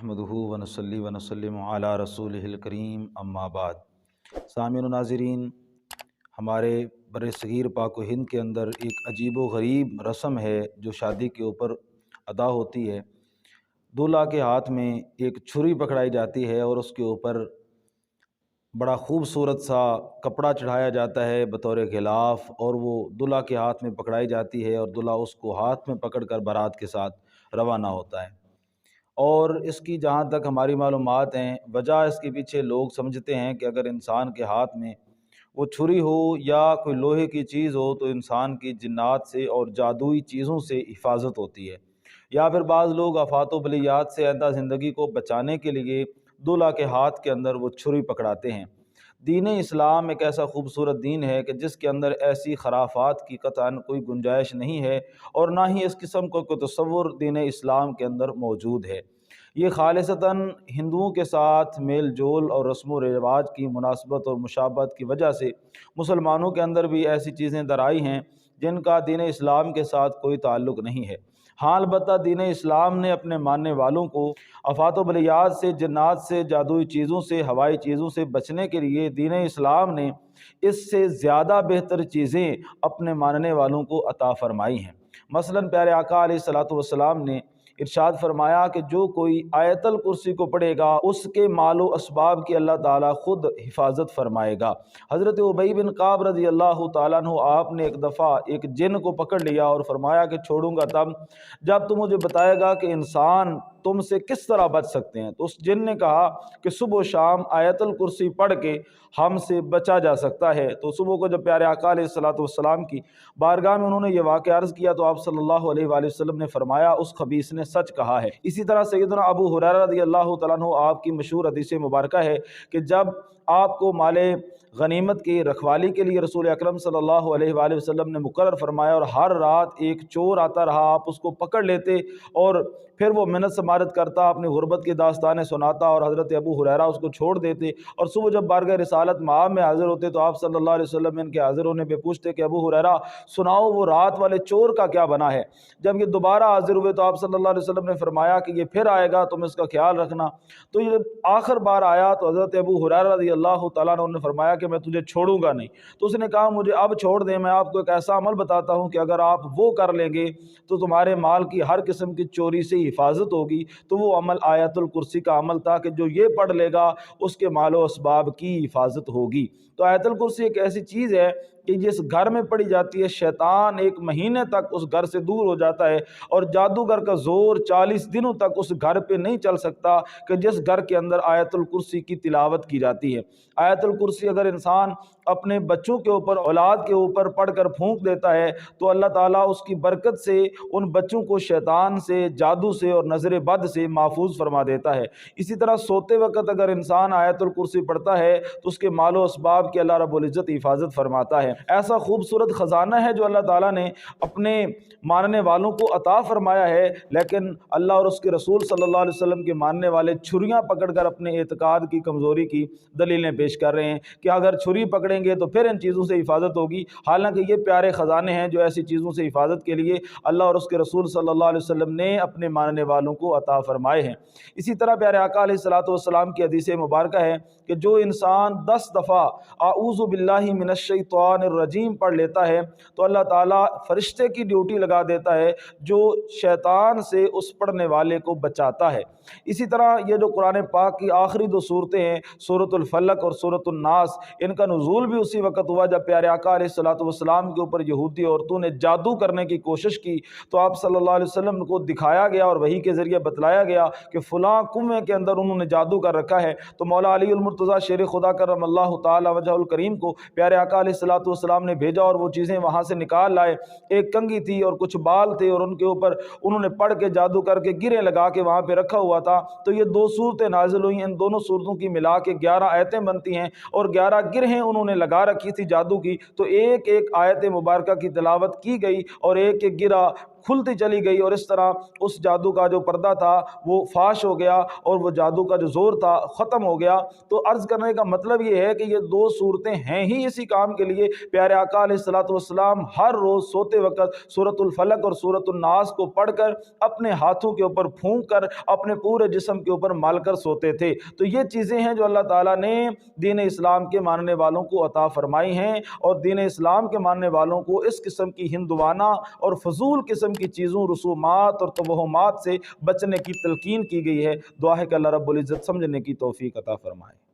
نحمدہ ونصلی ونسلم علی رسولہ الکریم اما بعد۔ سامعین و ناظرین، ہمارے بر صغیر پاک و ہند کے اندر ایک عجیب و غریب رسم ہے جو شادی کے اوپر ادا ہوتی ہے۔ دولہا کے ہاتھ میں ایک چھری پکڑائی جاتی ہے اور اس کے اوپر بڑا خوبصورت سا کپڑا چڑھایا جاتا ہے بطور غلاف، اور وہ دولہا کے ہاتھ میں پکڑائی جاتی ہے اور دولہا اس کو ہاتھ میں پکڑ کر بارات کے ساتھ روانہ ہوتا ہے۔ اور اس کی جہاں تک ہماری معلومات ہیں، وجہ اس کے پیچھے لوگ سمجھتے ہیں کہ اگر انسان کے ہاتھ میں وہ چھری ہو یا کوئی لوہے کی چیز ہو تو انسان کی جنات سے اور جادوئی چیزوں سے حفاظت ہوتی ہے، یا پھر بعض لوگ آفات و بلیات سے آئندہ زندگی کو بچانے کے لیے دولہا کے ہاتھ کے اندر وہ چھری پکڑاتے ہیں۔ دین اسلام ایک ایسا خوبصورت دین ہے کہ جس کے اندر ایسی خرافات کی قطعاً کوئی گنجائش نہیں ہے، اور نہ ہی اس قسم کا کوئی تصور دین اسلام کے اندر موجود ہے۔ یہ خالصتاً ہندوؤں کے ساتھ میل جول اور رسم و رواج کی مناسبت اور مشابہت کی وجہ سے مسلمانوں کے اندر بھی ایسی چیزیں درائی ہیں جن کا دین اسلام کے ساتھ کوئی تعلق نہیں ہے۔ ہاں البتہ دین اسلام نے اپنے ماننے والوں کو آفات و بلیات سے، جنات سے، جادوئی چیزوں سے، ہوائی چیزوں سے بچنے کے لیے دین اسلام نے اس سے زیادہ بہتر چیزیں اپنے ماننے والوں کو عطا فرمائی ہیں۔ مثلاً پیارے آقا علیہ الصلوۃ والسلام نے ارشاد فرمایا کہ جو کوئی آیت الکرسی کو پڑھے گا اس کے مال و اسباب کی اللہ تعالیٰ خود حفاظت فرمائے گا۔ حضرت ابی بن کعب رضی اللہ تعالیٰ عنہ، آپ نے ایک دفعہ ایک جن کو پکڑ لیا اور فرمایا کہ چھوڑوں گا تب جب تو مجھے بتائے گا کہ انسان تم سے کس طرح بچ سکتے ہیں۔ تو اس جن نے کہا کہ صبح و شام آیت الکرسی پڑھ کے ہم سے بچا جا سکتا ہے۔ تو صبح کو جب پیارے آقا علیہ الصلوۃ والسلام کی بارگاہ میں انہوں نے یہ واقعہ عرض کیا تو آپ صلی اللہ علیہ وآلہ وسلم نے فرمایا اس خبیث نے سچ کہا ہے۔ اسی طرح سیدنا ابو ہریرہ رضی اللہ تعالیٰ عنہ، آپ کی مشہور حدیث مبارکہ ہے کہ جب آپ کو مال غنیمت کی رکھوالی کے لیے رسول اکرم صلی اللہ علیہ وآلہ وسلم نے مقرر فرمایا، اور ہر رات ایک چور آتا رہا، آپ اس کو پکڑ لیتے اور پھر وہ منت سمارت کرتا، اپنی غربت کی داستانیں سناتا، اور حضرت ابو ہریرہ اس کو چھوڑ دیتے، اور صبح جب بارگاہ رسالت مآب میں حاضر ہوتے تو آپ صلی اللہ علیہ وسلم ان کے حاضر ہونے پہ پوچھتے کہ ابو ہریرہ سناؤ وہ رات والے چور کا کیا بنا ہے۔ جب یہ دوبارہ حاضر ہوئے تو آپ صلی اللہ علیہ وسلم نے فرمایا کہ یہ پھر آئے گا، تم اس کا خیال رکھنا۔ تو یہ آخر بار آیا تو حضرت ابو ہریرہ رضی اللہ تعالیٰ عنہ نے فرمایا کہ میں تجھے چھوڑوں گا نہیں۔ تو اس نے کہا مجھے اب چھوڑ دیں، میں آپ کو ایک ایسا عمل بتاتا ہوں کہ اگر آپ وہ کر لیں گے تو تمہارے مال کی ہر قسم کی چوری سے حفاظت ہوگی۔ تو وہ عمل آیت الکرسی کا عمل تھا کہ جو یہ پڑھ لے گا اس کے مال و اسباب کی حفاظت ہوگی۔ تو آیت الکرسی ایک ایسی چیز ہے کہ جس گھر میں پڑھی جاتی ہے شیطان 1 مہینے تک اس گھر سے دور ہو جاتا ہے، اور جادوگر کا زور 40 دنوں تک اس گھر پہ نہیں چل سکتا کہ جس گھر کے اندر آیت الکرسی کی تلاوت کی جاتی ہے۔ آیت الکرسی اگر انسان اپنے بچوں کے اوپر، اولاد کے اوپر پڑھ کر پھونک دیتا ہے تو اللہ تعالیٰ اس کی برکت سے ان بچوں کو شیطان سے، جادو سے اور نظر بد سے محفوظ فرما دیتا ہے۔ اسی طرح سوتے وقت اگر انسان آیت الکرسی پڑھتا ہے تو اس کے مال و اسباب کی اللہ رب العزت حفاظت فرماتا ہے۔ ایسا خوبصورت خزانہ ہے جو اللہ تعالیٰ نے اپنے ماننے والوں کو عطا فرمایا ہے، لیکن اللہ اور اس کے رسول صلی اللہ علیہ وسلم کے ماننے والے چھریاں پکڑ کر اپنے اعتقاد کی کمزوری کی دلیلیں پیش کر رہے ہیں کہ اگر چھری پکڑیں گے تو پھر ان چیزوں سے حفاظت ہوگی، حالانکہ یہ پیارے خزانے ہیں جو ایسی چیزوں سے حفاظت کے لیے اللہ اور اس کے رسول صلی اللہ علیہ وسلم نے اپنے ماننے والوں کو عطا فرمائے ہیں۔ اسی طرح پیارے آقا علیہ الصلوۃ والسلام کی حدیث مبارکہ ہے کہ جو انسان 10 دفعہ اعوذ باللہ من الشیطان الرجیم پڑھ لیتا ہے تو اللہ تعالیٰ فرشتے کی ڈیوٹی لگا دیتا ہے جو شیطان سے اس پڑھنے والے کو بچاتا ہے۔ اسی طرح یہ جو قرآن پاک کی آخری 2 صورتیں ہیں، سورۃ الفلق اور سورۃ الناس، ان کا نزول بھی اسی وقت ہوا جب پیارے آقا علیہ الصلوۃ والسلام کے اوپر یہودی عورتوں نے جادو کرنے کی کوشش کی، تو آپ صلی اللہ علیہ وسلم کو دکھایا گیا اور وحی کے ذریعے بتلایا گیا کہ فلاں کنویں کے اندر انہوں نے جادو کر رکھا ہے۔ تو مولا علی المرتضیٰ شیر خدا کرم اللہ تعالی وجہ الکریم کو پیارے آقا علیہ الصلوۃ والسلام نے بھیجا اور وہ چیزیں وہاں سے نکال لائے۔ ایک کنگھی تھی اور کچھ بال تھے، اور ان کے اوپر انہوں نے پڑھ کے جادو کر کے گریں لگا کے وہاں پہ رکھا ہوا تھا۔ تو یہ 2 صورتیں نازل ہوئیں، ان دونوں صورتوں کی ملا کے 11 آیتیں بنتی ہیں، اور 11 گرہیں انہوں نے لگا رکھی تھی جادو کی۔ تو ایک ایک آیت مبارکہ کی تلاوت کی گئی اور ایک ایک گرہ کھلتی چلی گئی اور اس طرح اس جادو کا جو پردہ تھا وہ فاش ہو گیا اور وہ جادو کا جو زور تھا ختم ہو گیا۔ تو عرض کرنے کا مطلب یہ ہے کہ یہ دو صورتیں ہیں ہی اسی کام کے لیے۔ پیارے آقا علیہ الصلوۃ والسلام ہر روز سوتے وقت سورۃ الفلق اور سورۃ الناس کو پڑھ کر اپنے ہاتھوں کے اوپر پھونک کر اپنے پورے جسم کے اوپر مال کر سوتے تھے۔ تو یہ چیزیں ہیں جو اللہ تعالیٰ نے دین اسلام کے ماننے والوں کو عطا فرمائی ہیں، اور دین اسلام کے ماننے والوں کو اس قسم کی ہندوانہ اور فضول قسم کی چیزوں، رسومات اور توہمات سے بچنے کی تلقین کی گئی ہے۔ دعا ہے کہ اللہ رب العزت سمجھنے کی توفیق عطا فرمائے۔